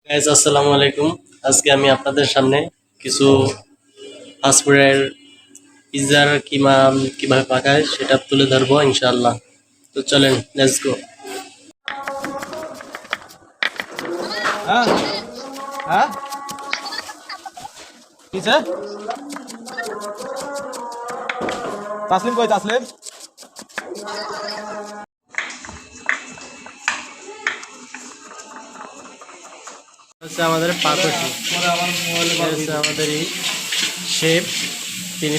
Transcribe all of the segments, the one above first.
Guys আসসালামু আলাইকুম। আজকে আমি আপনাদের সামনে কিছু ফাস্টফুডের পিৎজার কিভাবে পাকায় সেটা তুলে ধরবো ইনশাআল্লাহ। তো চলেন, লেটস গো। হ্যাঁ হ্যাঁ কিসে তাসলিম কই তাসলিম হচ্ছে আমাদের পাকোটি, হচ্ছে আমাদের এই শেফ, তিনি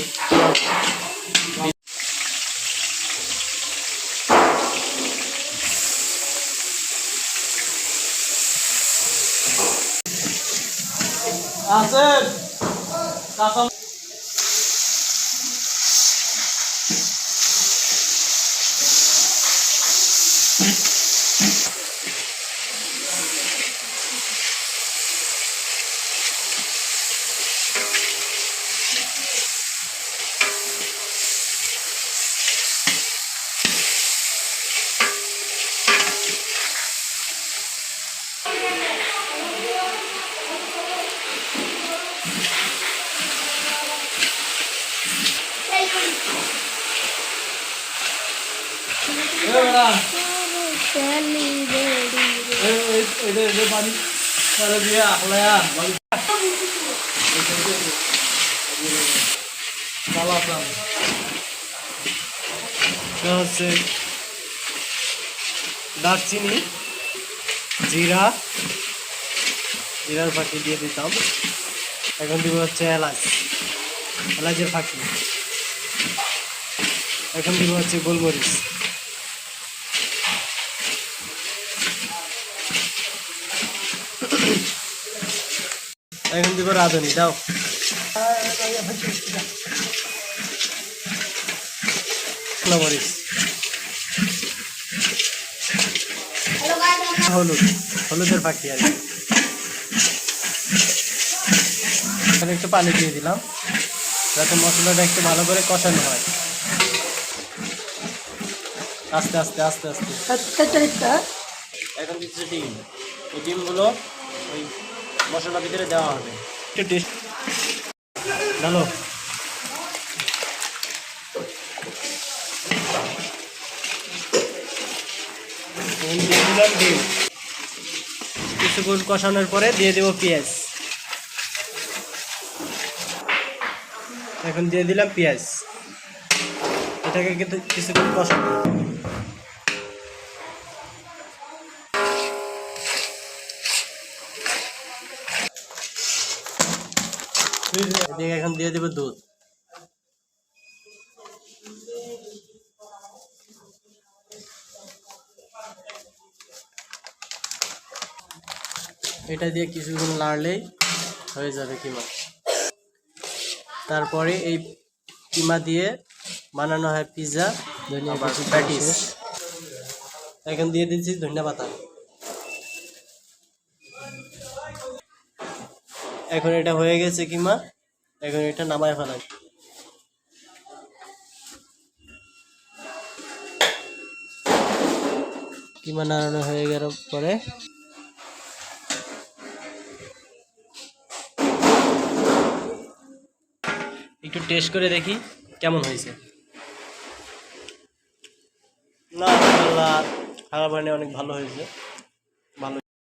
আসেন কাসাম এবারে এই পানি করে দিয়ে আখলায়া বালি চালাতাম হচ্ছে দারচিনি, জিরার ফাঁকি দিয়ে দিতাম। এখন দিব হচ্ছে এলাচের ফাঁকি। এখন দিব হচ্ছে গোলমরিচ। এখন দিব রাঁধুনি, দাও। মরিচ, হলুদের ফাঁকি আর কি। এখানে একটু পানি দিয়ে দিলাম যাতে মশলাটা একটু ভালো করে কষানো হয়। আস্তে আস্তে আস্তে আস্তে এখন কিছু ডিম, এই ডিমগুলো ওই মশলার ভিতরে দেওয়া হবে। একটু টেস্ট ভালো। দিয়ে দিলাম ডিম। কিছুক্ষণ কষানোর পরে দিয়ে দেবো পেঁয়াজ। এখন দিয়ে দিলাম পেঁয়াজ। এটাকে কিন্তু কিছুক্ষণ কষাবো। এদিকে এখন দিয়ে দেবো দুধ। এটা দিয়ে কিছুক্ষণ নাড়লেই হয়ে যাবে কিমা। তারপরে এই কিমা দিয়ে বানানো হয় পিৎজা, প্যাটিস। এখন দিয়ে দিচ্ছি ধনিয়া পাতা। এখন এটা হয়ে গেছে কিমা, এখন এটা নামায় ফেলাই। কিমা নাড়ানো হয়ে গেল পরে একটু টেস্ট করে দেখি কেমন হয়েছে। না, আল্লাহ খারাপ হয়নি, অনেক ভালো হয়েছে।